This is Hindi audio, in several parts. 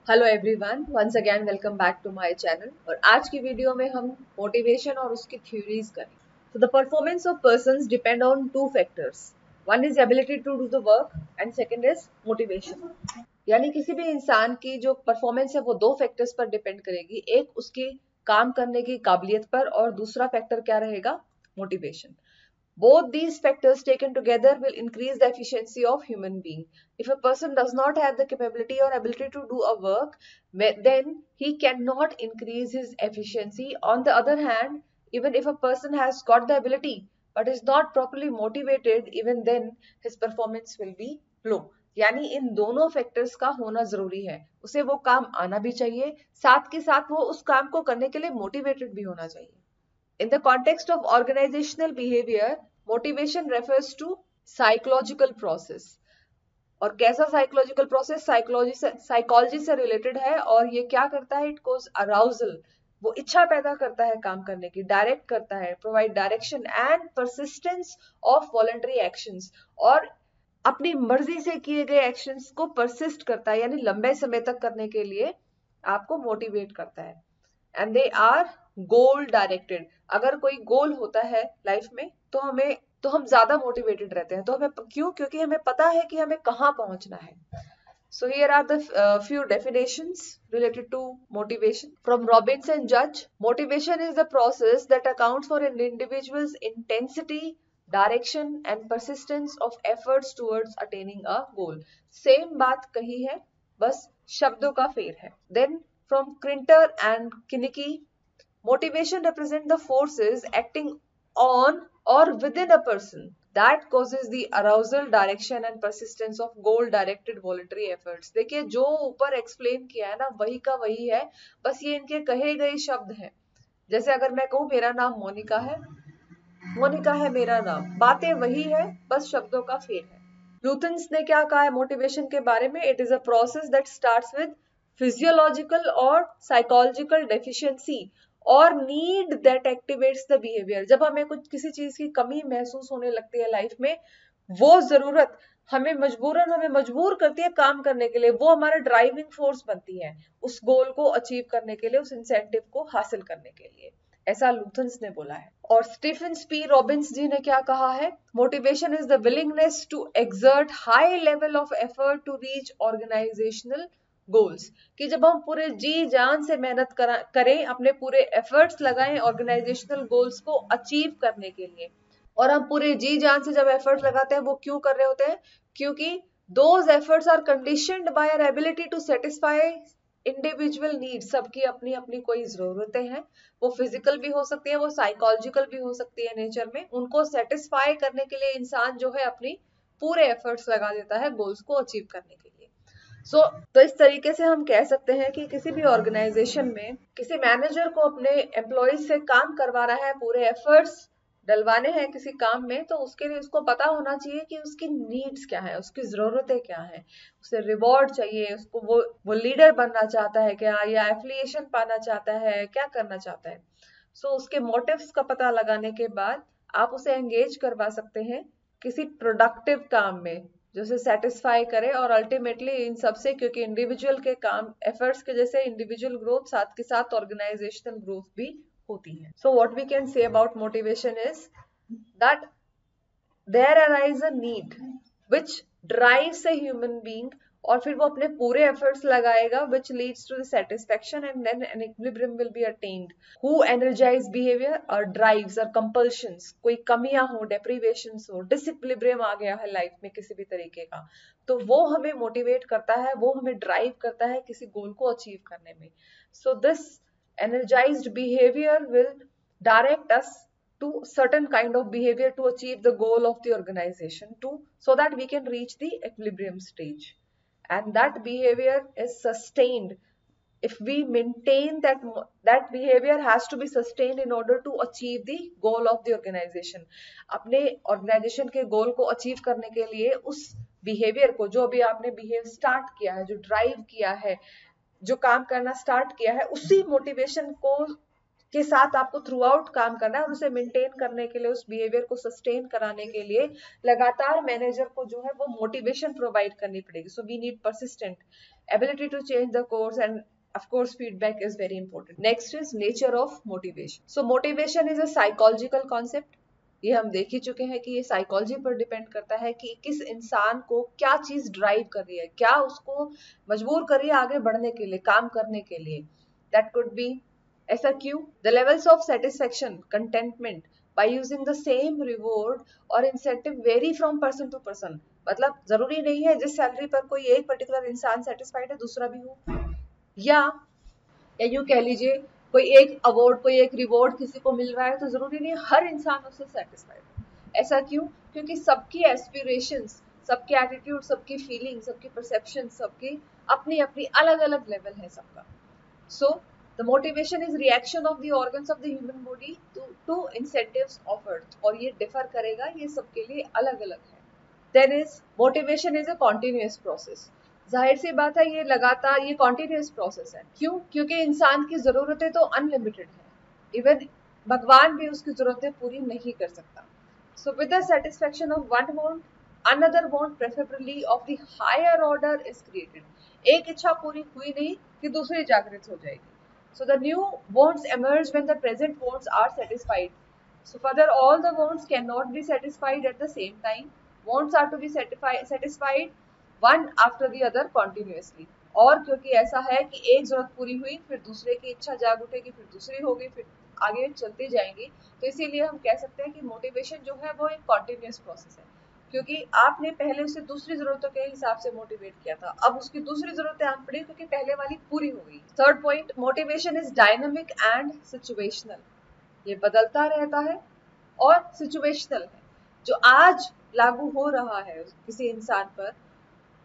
Hello everyone, once again welcome back to my channel. और आज की वीडियो में हम मोटिवेशन और उसकी थ्योरीज करें। तो the performance of persons depend on two factors. One is ability to do the work and second is motivation. यानी किसी भी इंसान की जो परफॉर्मेंस है वो दो फैक्टर्स पर डिपेंड करेगी। एक उसकी काम करने की काबिलियत पर और दूसरा फैक्टर क्या रहेगा? Motivation. Both these factors taken together will increase the efficiency of human being. If a person does not have the capability or ability to do a work, then he cannot increase his efficiency. On the other hand, even if a person has got the ability but is not properly motivated, even then his performance will be low. यानी इन दोनों फैक्टर्स का होना जरूरी है। उसे वो काम आना भी चाहिए, साथ के साथ वो उस काम को करने के लिए मोटिवेटेड भी होना चाहिए। In the context of organizational behavior, motivation refers to psychological process. और कैसा साइकोलॉजिकल प्रोसेस? साइकोलॉजी से रिलेटेड है। और ये क्या करता है? इट कोज अराउजल, वो इच्छा पैदा करता है काम करने की, डायरेक्ट करता है, provide direction and persistence of voluntary actions. और अपनी मर्जी से किए गए एक्शंस को परसिस्ट करता है, यानी लंबे समय तक करने के लिए आपको मोटिवेट करता है। And they are goal directed. अगर कोई गोल होता है लाइफ में तो हम ज्यादा मोटिवेटेड रहते हैं। तो हमें क्यों? क्योंकि हमें पता है कि हमें कहाँ पहुंचना है। So here are the few definitions related to motivation from Robbins and Judge. Motivation is the process that accounts for an individual's intensity, direction and persistence of efforts towards attaining a goal. Same बात कही है, बस शब्दों का फेर है। Then from Crinter and Kinnicky, motivation represents the forces acting on or within a person that causes the arousal, direction and persistence of goal directed voluntary efforts. देखिए, जो ऊपर एक्सप्लेन किया है ना, वही का वही है, बस ये इनके कहे गए शब्द हैं। जैसे अगर मैं कहूँ मेरा नाम मोनिका है, मोनिका है मेरा नाम, बातें वही है, बस शब्दों का फेर है। लूथन्स ने क्या कहा है मोटिवेशन के बारे में? It is a process that starts with physiological और साइकोलॉजिकल डेफिशिएंसी और need that activates the behaviour. जब हमें कुछ किसी चीज की कमी महसूस होने लगती है लाइफ में, वो जरूरत हमें मजबूर करती है काम करने के लिए। वो हमारा ड्राइविंग फोर्स बनती है उस गोल को अचीव करने के लिए, उस इंसेंटिव को हासिल करने के लिए। ऐसा लूथन्स ने बोला है। और स्टीफन पी रॉबिन्स जी ने क्या कहा है? Motivation is the willingness to exert high level of effort to reach organizational goals. कि जब हम पूरे जी जान से मेहनत करें, अपने पूरे एफर्ट्स लगाएं ऑर्गेनाइजेशनल गोल्स को अचीव करने के लिए। और हम पूरे जी जान से जब एफर्ट्स लगाते हैं, वो क्यों कर रहे होते हैं? क्योंकि those efforts are conditioned by our ability to satisfy individual needs. सबकी अपनी अपनी कोई जरूरतें हैं, वो फिजिकल भी हो सकती है, वो साइकोलॉजिकल भी हो सकती है नेचर में। उनको सेटिस्फाई करने के लिए इंसान जो है अपनी पूरे एफर्ट्स लगा देता है गोल्स को अचीव करने के लिए। तो इस तरीके से हम कह सकते हैं कि किसी भी ऑर्गेनाइजेशन में किसी मैनेजर को अपने एम्प्लॉयज से काम करवा रहा है, पूरे एफर्ट्स डलवाने हैं किसी काम में, तो उसके लिए उसको पता होना चाहिए कि उसकी नीड्स क्या है, उसकी जरूरतें क्या है। उसे रिवॉर्ड चाहिए, उसको वो लीडर बनना चाहता है क्या, या एफिलिएशन पाना चाहता है, क्या करना चाहता है। सो उसके मोटिव्स का पता लगाने के बाद आप उसे एंगेज करवा सकते हैं किसी प्रोडक्टिव काम में जो उसे सेटिस्फाई करे। और अल्टीमेटली इन सबसे, क्योंकि इंडिविजुअल के काम एफर्ट्स के जैसे इंडिविजुअल ग्रोथ साथ के साथ ऑर्गेनाइजेशनल ग्रोथ भी होती है। So what we can say about motivation is that there arise a need which drives a human being, और फिर वो अपने पूरे एफर्ट्स लगाएगा which leads to the satisfaction and then an equilibrium will be attained. Who energize behaviour और ड्राइव्स और कंपल्शंस, कोई कमियां हो, डेप्रीवेशंस हो, डिसइक्विलिब्रियम आ गया है लाइफ में किसी भी तरीके का, तो वो हमें मोटिवेट करता है, वो हमें ड्राइव करता है किसी गोल को अचीव करने में। So this energized behavior will direct us to certain kind of behavior to achieve the goal of the organization too, so that we can reach the equilibrium stage. And that behavior is sustained. If we maintain that behavior has to be sustained in order to achieve the goal of the organization. अपने organization के goal को achieve करने के लिए उस behavior को, जो अभी आपने behave start किया है, जो drive किया है, जो काम करना स्टार्ट किया है, उसी मोटिवेशन को के साथ आपको थ्रू आउट काम करना है। और उसे मेंटेन करने के लिए, उस बिहेवियर को सस्टेन कराने के लिए लगातार मैनेजर को जो है वो मोटिवेशन प्रोवाइड करनी पड़ेगी। So we need persistent ability to change the course, and of course feedback is very important. Next is nature of motivation. So motivation is a psychological concept. ये हम देख ही चुके हैं कि ये साइकोलॉजी पर डिपेंड करता है कि किस इंसान को क्या चीज ड्राइव कर रही है, क्या उसको मजबूर कर रही है आगे बढ़ने के लिए, काम करने के लिए. दैट कुड बी, ऐसा क्यों? The levels of satisfaction, contentment by using the same reward और incentive vary from person to person. मतलब जरूरी नहीं है जिस सैलरी पर कोई एक पर्टिकुलर इंसान सेटिस्फाइड है दूसरा भी हो, या यूं कह लीजिए कोई एक अवार्ड, कोई एक रिवॉर्ड किसी को मिल रहा है तो जरूरी नहीं हर इंसान उससे सेटिस्फाइड है. ऐसा क्यों? क्योंकि सबकी एस्पिरेशंस, सबके एटीट्यूड, सबकी फीलिंग, सबकी परसेप्शन, सबकी अपनी अपनी अलग अलग लेवल है सबका. So the motivation is reaction of the organs of the human body to incentives offered, और ये डिफर करेगा, ये सबके लिए अलग अलग है. Then is motivation is a continuous process. जाहिर सी बात है ये लगातार, ये कॉन्टिन्यूअस प्रोसेस है. क्यों? क्योंकि इंसान की जरूरतें तो अनलिमिटेड है, इवन भगवान भी उसकी जरूरतें पूरी नहीं कर सकता. So with the satisfaction of one want, another want preferably of the higher order is created. एक इच्छा पूरी हुई नहीं कि दूसरी जागृत हो जाएगी. So the new wants emerge when the present wants are satisfied. So further, all the wants cannot be satisfied at the same time. Wants are to be satisfied one after the other continuously. और क्योंकि ऐसा है कि एक जरूरत पूरी हुई फिर दूसरे की इच्छा जाग उठेगी, फिर दूसरी होगी, फिर आगे चलती जाएंगी. तो इसीलिए हम कह सकते हैं कि मोटिवेशन जो है वो एक कॉन्टिन्यूस प्रोसेस है, क्योंकि आपने पहले उसे दूसरी जरूरतों के हिसाब से मोटिवेट किया था, अब उसकी दूसरी जरूरतें आन पड़ी क्योंकि पहले वाली पूरी हो गई. Third point, motivation is dynamic and situational. ये बदलता रहता है और सिचुएशनल है. जो आज लागू हो रहा है किसी इंसान पर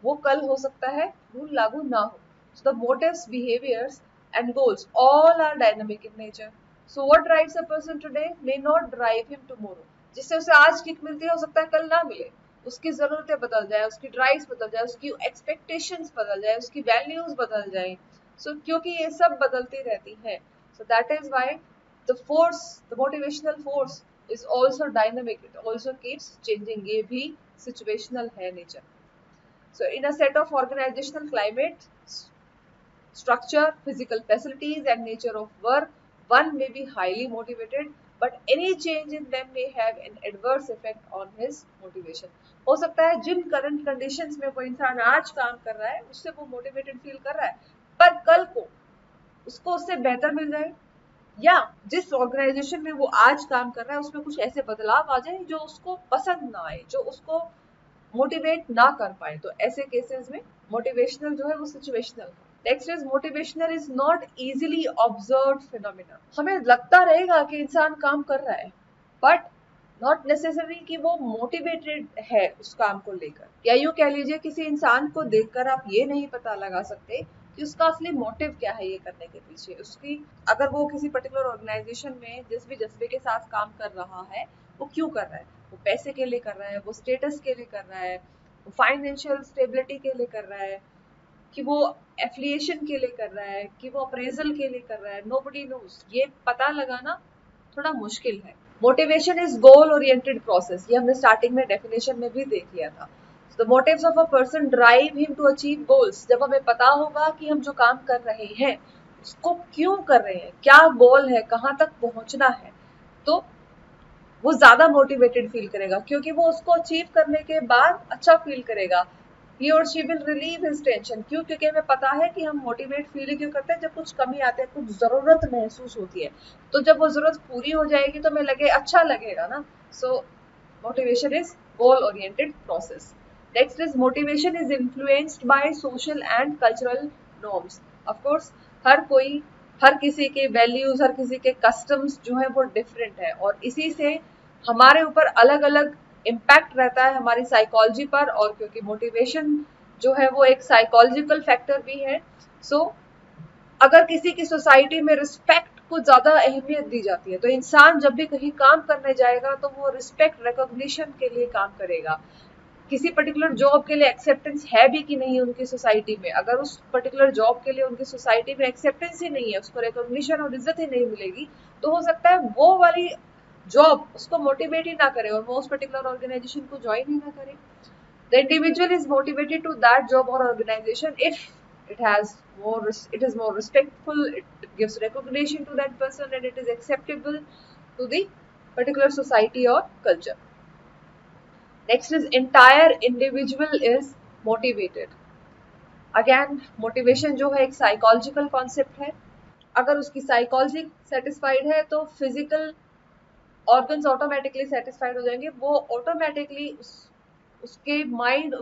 वो कल हो सकता है रूल लागू ना हो. So the motives, behaviors and goals all are dynamic in nature. So what drives a person today may not drive him tomorrow. जिससे उसे आज किक मिलती है हो सकता है कल ना मिले. उसकी जरूरतें बदल जाए, उसकी ड्राइव्स बदल जाए, उसकी एक्सपेक्टेशंस बदल जाए, उसकी वैल्यूज बदल जाए. So क्योंकि ये सब बदलती रहती है, so that is why the force, the motivational force is also dynamic. It also keeps changing. ये भी situational है nature. So in a set of organizational climate, structure, physical facilities and nature of work, one may be highly motivated, but any change in them may have an adverse effect on his motivation. हो सकता है जिन current conditions में वो इंसान आज काम कर रहा है उससे वो motivated feel कर रहा है, पर कल को उसको उससे बेहतर मिल जाए, या जिस ऑर्गेनाइजेशन में वो आज काम कर रहा है उसमें कुछ ऐसे बदलाव आ जाए जो उसको पसंद ना आए, जो उसको मोटिवेट ना कर पाए, तो ऐसे केसेस में मोटिवेशनल जो है वो सिचुएशनल है. Next is motivational is not easily observed phenomena. हमें लगता रहेगा कि इंसान काम कर रहा है, बट नॉट नेसेसरी कि वो मोटिवेटेड है उस काम को लेकर. या यूं कह लीजिए किसी इंसान को देखकर आप ये नहीं पता लगा सकते कि उसका असली मोटिव क्या है ये करने के पीछे. उसकी, अगर वो किसी पर्टिकुलर ऑर्गेनाइजेशन में जिस भी जज्बे के साथ काम कर रहा है वो क्यों कर रहा है, वो पैसे के लिए कर रहा है, वो स्टेटस के लिए कर रहा है, वो फाइनेंशियल स्टेबिलिटी के लिए कर रहा है, कि वो एफिलिएशन के लिए कर रहा है, कि वो अप्रेजल के लिए कर रहा है, नोबडी नोज. ये पता लगाना थोड़ा मुश्किल है. Motivation is goal oriented process. ये हमने स्टार्टिंग में डेफिनेशन में भी देख लिया था. The motives of a person drive him to achieve goals. जब हमें पता होगा कि हम जो काम कर रहे हैं उसको क्यों कर रहे हैं, क्या गोल है, कहाँ तक पहुंचना है, तो वो ज्यादा मोटिवेटेड फील करेगा, क्योंकि वो उसको अचीव करने के बाद अच्छा फील करेगा. He or she will relieve his tension. क्यों? क्योंकि हमें पता है कि हम मोटिवेट फील क्यों करते हैं, जब कुछ कमी आती है, कुछ जरूरत महसूस होती है, तो जब वो जरूरत पूरी हो जाएगी तो हमें लगे अच्छा लगेगा ना. So motivation is goal oriented process. Next is motivation is influenced by social and cultural norms. Of course हर किसी के वैल्यूज, हर किसी के कस्टम्स जो है वो डिफरेंट है, और इसी से हमारे ऊपर अलग अलग इम्पैक्ट रहता है हमारी साइकोलॉजी पर. और क्योंकि मोटिवेशन जो है वो एक साइकोलॉजिकल फैक्टर भी है, सो अगर किसी की सोसाइटी में रिस्पेक्ट को ज्यादा अहमियत दी जाती है तो इंसान जब भी कहीं काम करने जाएगा तो वो रिस्पेक्ट, रिकॉग्निशन के लिए काम करेगा. किसी पर्टिकुलर जॉब के लिए एक्सेप्टेंस है भी कि नहीं उनकी सोसाइटी में, अगर उस पर्टिकुलर जॉब के लिए उनकी सोसाइटी में एक्सेप्टेंस ही नहीं है, उसको रिकॉग्निशन और इज्जत ही नहीं मिलेगी, तो हो सकता है वो वाली जॉब उसको मोटिवेट ही ना करे और वो उस पर्टिकुलर ऑर्गेनाइजेशन को ज्वाइन ही ना करे. The individual is motivated to that job और organisation if it is more respectful, it gives recognition to that person, and it is acceptable to the particular society or culture. Next is entire individual is motivated. Again motivation जो है एक साइकोलॉजिकल कॉन्सेप्ट है. अगर उसकी साइकोलॉजी सेटिस्फाइड है तो फिजिकल ऑर्गन्स ऑटोमेटिकली सेटिस्फाइड हो जाएंगे. वो ऑटोमेटिकली उसके माइंड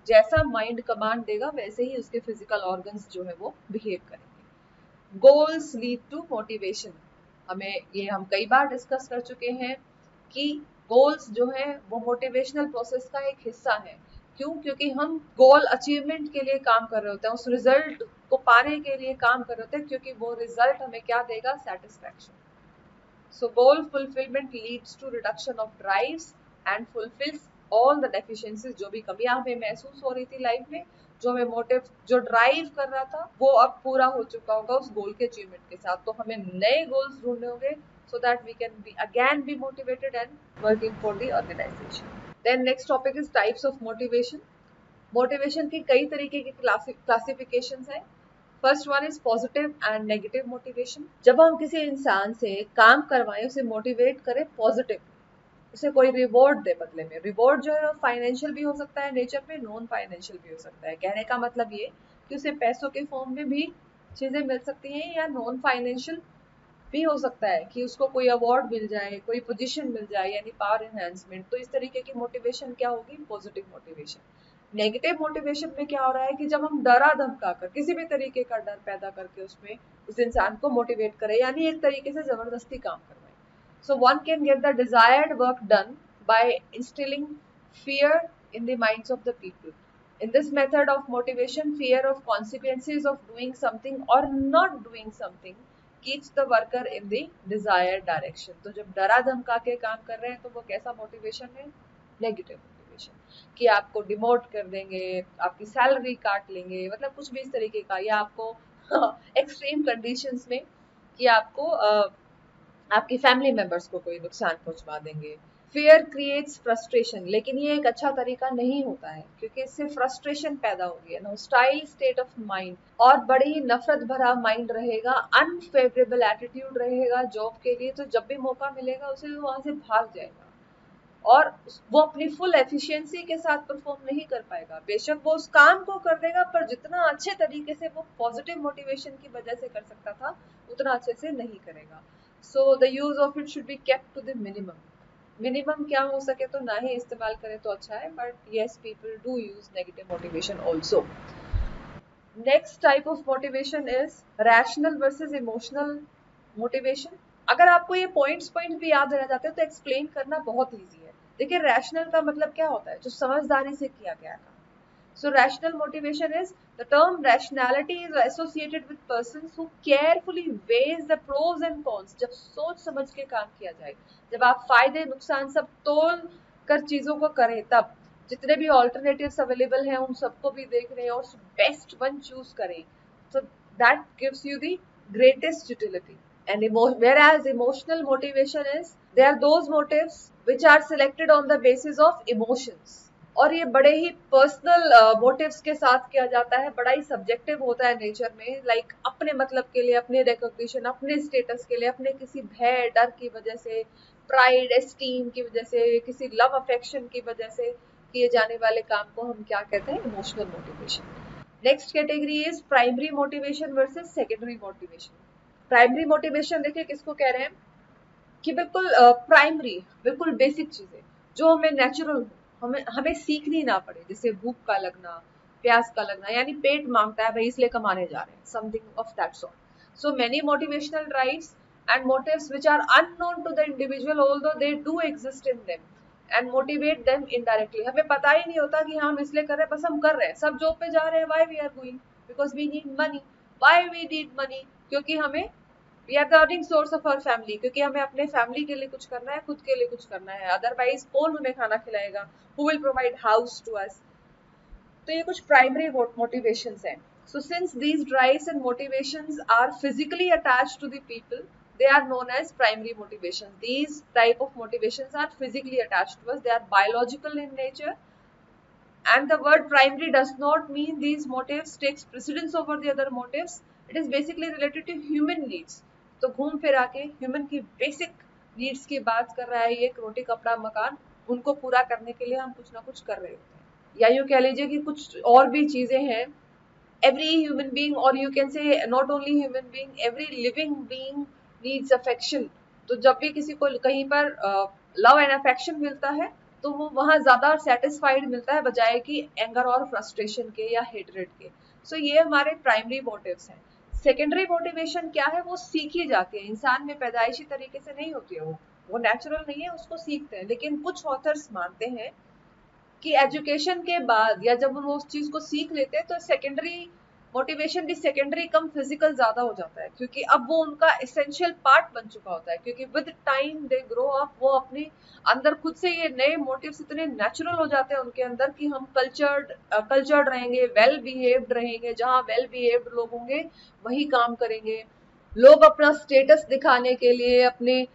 जैसा माइंड कमांड देगा वैसे ही उसके फिजिकल ऑर्गन्स जो है वो बिहेव करेंगे. Goals lead to motivation. हम कई बार डिस्कस कर चुके हैं कि गोल्स जो है वो मोटिवेशनल प्रोसेस का एक हिस्सा है. क्यों? क्योंकि हम गोल अचीवमेंट के लिए काम कर रहे होते हैं, उस रिजल्ट को पाने के लिए काम कर रहे होते हैं, क्योंकि वो रिजल्ट हमें क्या देगा? Satisfaction. So goal fulfilment leads to reduction of drives and fulfils all the deficiencies. जो भी कमियां हमें महसूस हो रही थी लाइफ में, जो हमें मोटिव जो ड्राइव कर रहा था, वो अब पूरा हो चुका होगा उस गोल के अचीवमेंट के साथ. तो हमें नए गोल्स ढूंढने होंगे so that we can be motivated and working for the organization. Then next topic is types of motivation. Motivation की कई तरीके की classifications है. First one is positive and negative motivation. जब हम किसी इंसान से काम करवाएं, उसे मोटिवेट करें पॉजिटिव, उसे कोई रिवॉर्ड दे बदले में. रिवॉर्ड जो है फाइनेंशियल भी हो सकता है नेचर में, नॉन फाइनेंशियल भी हो सकता है. कहने का मतलब ये कि उसे पैसों के फॉर्म में भी चीजें मिल सकती हैं, या नॉन फाइनेंशियल भी हो सकता है कि उसको कोई अवार्ड मिल जाए, कोई पोजीशन मिल जाए, यानी पावर एनहांसमेंट. तो इस तरीके की मोटिवेशन क्या होगी? Positive motivation. नेगेटिव मोटिवेशन में क्या हो रहा है कि जब हम डरा धमका कर, किसी भी तरीके का डर पैदा करके उसमें उस इंसान को मोटिवेट करें, यानी एक तरीके से जबरदस्ती काम करवाएं. So one can get the desired work done by instilling fear in the minds of the people. In this method of motivation, fear of consequences of doing something or not doing something keeps the worker in the desired direction. तो जब डरा धमका के काम कर रहे हैं तो वो कैसा मोटिवेशन है? Negative motivation. कि आपको डिमोट कर देंगे, आपकी सैलरी काट लेंगे, मतलब कुछ भी इस तरीके का, या आपको एक्सट्रीम कंडीशंस में कि आपको आपकी फैमिली मेंबर्स को कोई नुकसान पहुंचा देंगे. Fear creates frustration. लेकिन ये एक अच्छा तरीका नहीं होता है, क्योंकि इससे फ्रस्ट्रेशन पैदा होगी, है ना, हॉस्टाइल स्टेट ऑफ माइंड, और बड़ी ही नफरत भरा माइंड रहेगा, अनफेवरेबल एटीट्यूड रहेगा जॉब के लिए. तो जब भी मौका मिलेगा उसे वहां से भाग जाएगा और वो अपनी फुल एफिशिएंसी के साथ परफॉर्म नहीं कर पाएगा. बेशक वो उस काम को कर देगा, पर जितना अच्छे तरीके से वो पॉजिटिव मोटिवेशन की वजह से कर सकता था, उतना अच्छे से नहीं करेगा. So the use of it should be kept to the minimum. Minimum क्या हो सके तो ना ही इस्तेमाल करें तो अच्छा है, but yes, people do use negative motivation also. Next type of motivation is rational versus emotional motivation. अगर आपको ये पॉइंट्स भी याद रह जाते हैं तो एक्सप्लेन करना बहुत ईजी है. देखिए, रैशनल का मतलब क्या होता है? जो समझदारी से किया गया था. So rational motivation is, the term rationality is associated with persons who carefully weighs the pros and cons. जब सोच समझ के काम किया जाए, जब आप फायदे नुकसान सब तोल कर चीजों को करें, तब जितने भी ऑल्टरनेटिव्स अवेलेबल हैं उन सबको भी देख रहे हैं और बेस्ट वन चूज करें. So that gives you the greatest utility. And whereas emotional motivation is, they are those motives which are selected on the basis of emotions. और ये बड़े ही पर्सनल मोटिव्स के साथ किया जाता है, बड़ा ही सब्जेक्टिव होता है नेचर में. लाइक अपने मतलब के लिए, अपने रिकॉग्निशन, अपने स्टेटस के लिए, अपने किसी भय डर की वजह से, प्राइड एस्टीम की वजह से, किसी लव अफेक्शन की वजह से किए जाने वाले काम को हम क्या कहते हैं? Emotional motivation. Next category is primary motivation versus secondary motivation. Primary motivation देखिए किसको कह रहे हैं कि बिल्कुल प्राइमरी, बिल्कुल बेसिक चीजें जो हमें नेचुरल, हमें सीखनी ना पड़े, जैसे भूख का लगना, प्यास का लगना, यानी पेट मांगता है भाई इसलिए कमाने जा रहे हैं, something of that sort. So many motivational drives and motives which are unknown to the individual, although they do exist in them and motivate them indirectly. हमें पता ही नहीं होता कि हम इसलिए कर रहे हैं, बस हम कर रहे हैं. सब जॉब पे जा रहे हैं, why we are going? Because we need money. Why we need money? क्योंकि हमें we are the earning source of our family, क्योंकि हमें अपने फैमिली के लिए कुछ करना है, खुद के लिए कुछ करना है. अदरवाइज कौन हमें खाना खिलाएगा? Who will provide house to us? तो ये कुछ प्राइमरी मोटिवेशंस हैं. So since these drives and motivations are physically attached to the people, they are known as primary motivations. These type of motivations are physically attached to us, they are biological in nature, And the word primary does not mean these motives takes precedence over the other motives. It is basically related to human needs. तो घूम फिर आके ह्यूमन की बेसिक नीड्स की बात कर रहा है ये, रोटी कपड़ा मकान, उनको पूरा करने के लिए हम कुछ ना कुछ कर रहे होते हैं। या यूं कह लीजिए कि कुछ और भी चीजें हैं। every human being, or you can say not only human being, every living being needs affection. तो जब भी किसी को कहीं पर लव एंड अफेक्शन मिलता है तो वो वहां ज्यादा सेटिस्फाइड मिलता है बजाय कि एंगर और फ्रस्ट्रेशन के या हेटरेट के। सो ये हमारे प्राइमरी मोटिव्स हैं। सेकेंडरी मोटिवेशन क्या है? वो सीखी जाती है, इंसान में पैदाइशी तरीके से नहीं होती है, वो नेचुरल नहीं है, उसको सीखते हैं। लेकिन कुछ ऑथर्स मानते हैं कि एजुकेशन के बाद या जब वो उस चीज को सीख लेते हैं तो सेकेंडरी मोटिवेशन भी सेकेंडरी कम फिजिकल ज्यादा हो जाता है, क्योंकि अब वो उनका एसेंशियल पार्ट बन चुका होता है। क्योंकि with time they grow up, वो अपने अंदर खुद से ये नए मोटिव्स इतने नेचुरल हो जाते हैं उनके अंदर कि हम कल्चर्ड रहेंगे, वेल बिहेव्ड रहेंगे। जहाँ वेल बिहेव्ड लोग होंगे वही काम करेंगे। लोग अपना स्टेटस दिखाने के लिए, अपने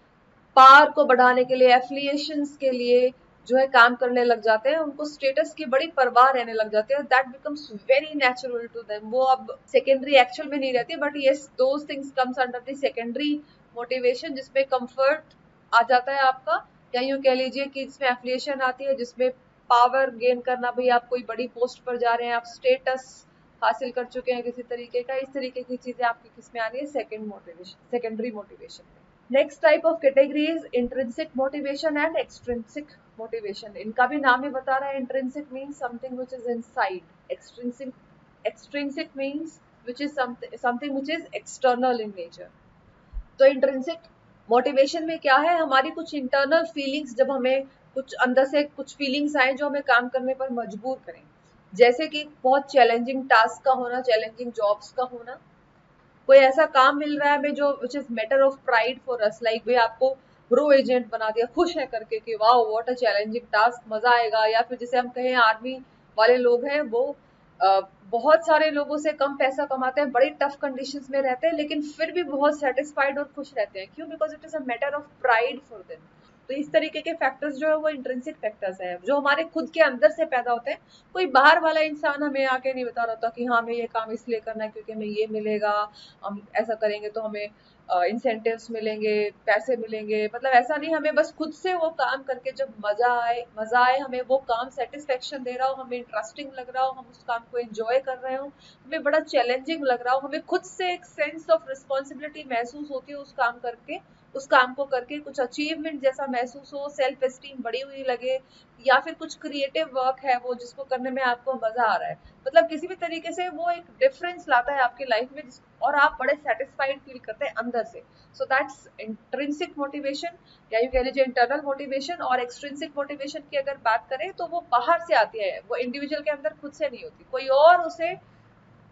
पावर को बढ़ाने के लिए, एफिलिएशंस के लिए जो है काम करने लग जाते हैं। उनको स्टेटस की बड़ी परवाह रहने लग जाती है। That becomes very natural to them. वो अब सेकेंडरी एक्चुअल में नहीं रहती, but yes those things comes under the secondary motivation, जिसमें कंफर्ट आ जाता है आपका, या यूं कह लीजिए कि जिसमें एफिलिएशन आती है, जिसमें पावर गेन करना, भाई आप कोई बड़ी पोस्ट पर जा रहे हैं, आप स्टेटस हासिल कर चुके हैं किसी तरीके का, इस तरीके की चीजें आपकी किसमें आ रही है? सेकेंड मोटिवेशन, सेकेंडरी मोटिवेशन में। Next type of category is intrinsic motivation and extrinsic motivation. इनका भी नाम ही बता रहा है, intrinsic means something which is inside, extrinsic means which is something which is external in nature. तो इंट्रिंसिक मोटिवेशन में क्या है? हमारी कुछ इंटरनल फीलिंग्स, जब हमें कुछ अंदर से कुछ फीलिंग्स आए जो हमें काम करने पर मजबूर करें, जैसे कि बहुत चैलेंजिंग टास्क का होना, चैलेंजिंग जॉब्स का होना, कोई ऐसा काम मिल रहा है हमें जो which is matter of pride for us, like भाई आपको ब्रो एजेंट बना दिया, खुश है करके कि वाह व्हाट अ चैलेंजिंग टास्क, मजा आएगा। या फिर जैसे हम कहें आर्मी वाले लोग हैं, वो बहुत सारे लोगों से कम पैसा कमाते हैं, बड़ी टफ कंडीशंस में रहते हैं, लेकिन फिर भी बहुत सेटिस्फाइड और खुश रहते हैं। क्यों? Because it is a matter of pride for them. तो इस तरीके के फैक्टर्स जो है वो इंट्रिंसिक फैक्टर्स हैं, जो हमारे खुद के अंदर से पैदा होते हैं। कोई बाहर वाला इंसान हमें आके नहीं बता रहा था कि हाँ हमें ये काम इसलिए करना है क्योंकि हमें ये मिलेगा, हम ऐसा करेंगे तो हमें इंसेंटिव्स मिलेंगे, पैसे मिलेंगे। मतलब ऐसा नहीं, हमें बस खुद से वो काम करके जब मजा आए, हमें वो काम सेटिस्फेक्शन दे रहा हो, हमें इंटरेस्टिंग लग रहा हो, हम उस काम को एंजॉय कर रहे हो, हमें बड़ा चैलेंजिंग लग रहा हो, हमें खुद से एक सेंस ऑफ रिस्पॉन्सिबिलिटी महसूस होती है उस काम करके, उस काम को करके कुछ अचीवमेंट जैसा महसूस हो, सेल्फ एस्टीम बढ़ी हुई लगे, या फिर कुछ क्रिएटिव वर्क है वो जिसको करने में आपको मजा आ रहा है। मतलब किसी भी तरीके से वो एक डिफरेंस लाता है आपकी लाइफ में, और आप बड़े सेटिस्फाइड फील करते हैं अंदर से। सो दैट्स इंट्रिंसिक मोटिवेशन, या यू कह लीजिए इंटरनल मोटिवेशन। और एक्सट्रिंसिक मोटिवेशन की अगर बात करें तो वो बाहर से आती है, वो इंडिविजुअल के अंदर खुद से नहीं होती, कोई और उसे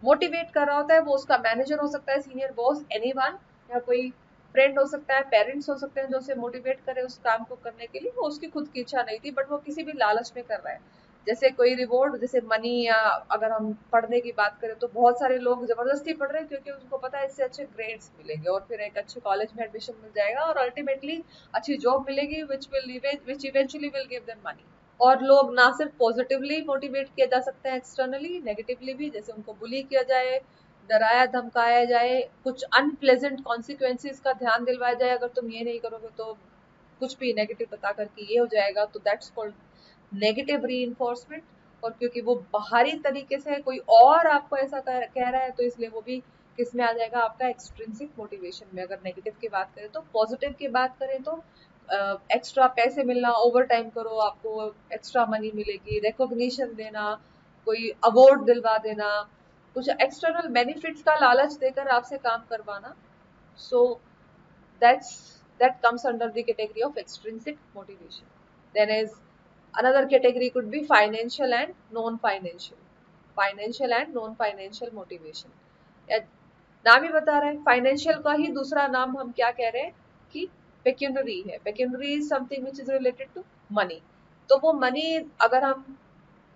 मोटिवेट कर रहा होता है। वो उसका मैनेजर हो सकता है, सीनियर बॉस, एनीवन, या कोई फ्रेंड हो सकता है, पेरेंट्स हो सकते हैं जो उसे मोटिवेट करे उस काम को करने के लिए। वो उसकी खुद की इच्छा नहीं थी, बट वो किसी भी लालच में कर रहा है। जैसे कोई रिवॉर्ड, जैसे मनी, या अगर हम पढ़ने की बात करें तो बहुत सारे लोग जबरदस्ती पढ़ रहे हैं क्योंकि उनको पता है इससे अच्छे ग्रेड्स मिलेंगे और फिर एक अच्छे कॉलेज में एडमिशन मिल जाएगा और अल्टीमेटली अच्छी जॉब मिलेगी which eventually will give them money. और लोग ना सिर्फ पॉजिटिवली मोटिवेट किया जा सकते हैं, एक्सटर्नली नेगेटिवली भी, जैसे उनको बुली किया जाए, डराया धमकाया जाए, कुछ अनप्लेजेंट कॉन्सिक्वेंसेस का ध्यान दिलवाया जाए, अगर तुम ये नहीं करोगे तो कुछ भी नेगेटिव बता करके ये हो जाएगा, तो दैट्स कॉल्ड नेगेटिव रीइंफोर्समेंट। और क्योंकि वो बाहरी तरीके से कोई और आपको ऐसा कह रहा है, तो इसलिए वो भी किस में आ जाएगा? आपका एक्सट्रिंसिक मोटिवेशन में। अगर नेगेटिव की बात करें तो, पॉजिटिव की बात करें तो एक्स्ट्रा पैसे मिलना, ओवर टाइम करो आपको एक्स्ट्रा मनी मिलेगी, रिकॉग्निशन देना, कोई अवार्ड दिलवा देना, कुछ एक्सटर्नल बेनिफिट्स का लालच देकर आपसे काम करवाना। सो that's that comes under the category of extrinsic motivation. Then is another category could be financial and non-financial motivation. या नाम ही बता रहे हैं, फाइनेंशियल का ही दूसरा नाम हम क्या कह रहे हैं कि पेक्यूनरी है। Pecuniary is something which is related to money. तो वो मनी, अगर हम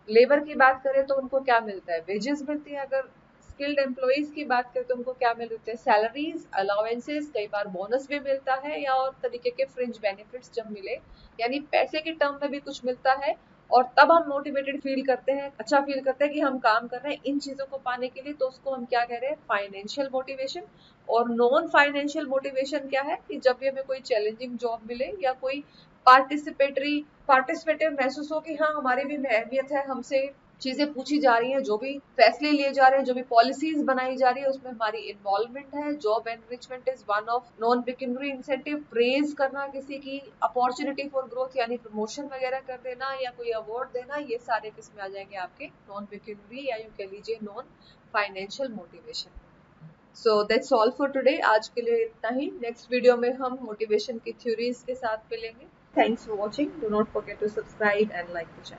लेबर की बात करें तो उनको क्या मिलता है? वेजेस मिलती है। अगर स्किल्ड एम्प्लॉइज की बात करें तो उनको क्या मिलते हैं? सैलरीज, अलाउंसेस, कई बार बोनस भी मिलता है, या और तरीके के फ्रिंज बेनिफिट्स जब मिले, यानी पैसे के टर्म में भी कुछ मिलता है और तब हम मोटिवेटेड फील करते हैं, अच्छा फील करते हैं कि हम काम कर रहे हैं इन चीजों को पाने के लिए, तो उसको हम क्या कह रहे हैं, फाइनेंशियल मोटिवेशन। और नॉन फाइनेंशियल मोटिवेशन क्या है कि जब भी हमें कोई चैलेंजिंग जॉब मिले या कोई पार्टिसिपेटिव महसूस हो कि हाँ हमारी भी अहमियत है, हमसे चीजें पूछी जा रही हैं, जो भी फैसले लिए जा रहे हैं, जो भी पॉलिसीज बनाई जा रही है उसमें हमारी इन्वॉल्वमेंट है। Job enrichment is one of non pecuniary incentive. Praise करना किसी की अपॉर्चुनिटी फॉर ग्रोथ यानी प्रमोशन वगैरह कर देना या कोई अवार्ड देना, ये सारे किसमें आ जाएंगे आपके नॉन पेक्यूनरी या यूं कह लीजिए non financial motivation. So that's all for today. आज के लिए इतना ही। नेक्स्ट वीडियो में हम मोटिवेशन की थ्योरीज के साथ मिलेंगे। Thanks for watching. Do not forget to subscribe and like the channel.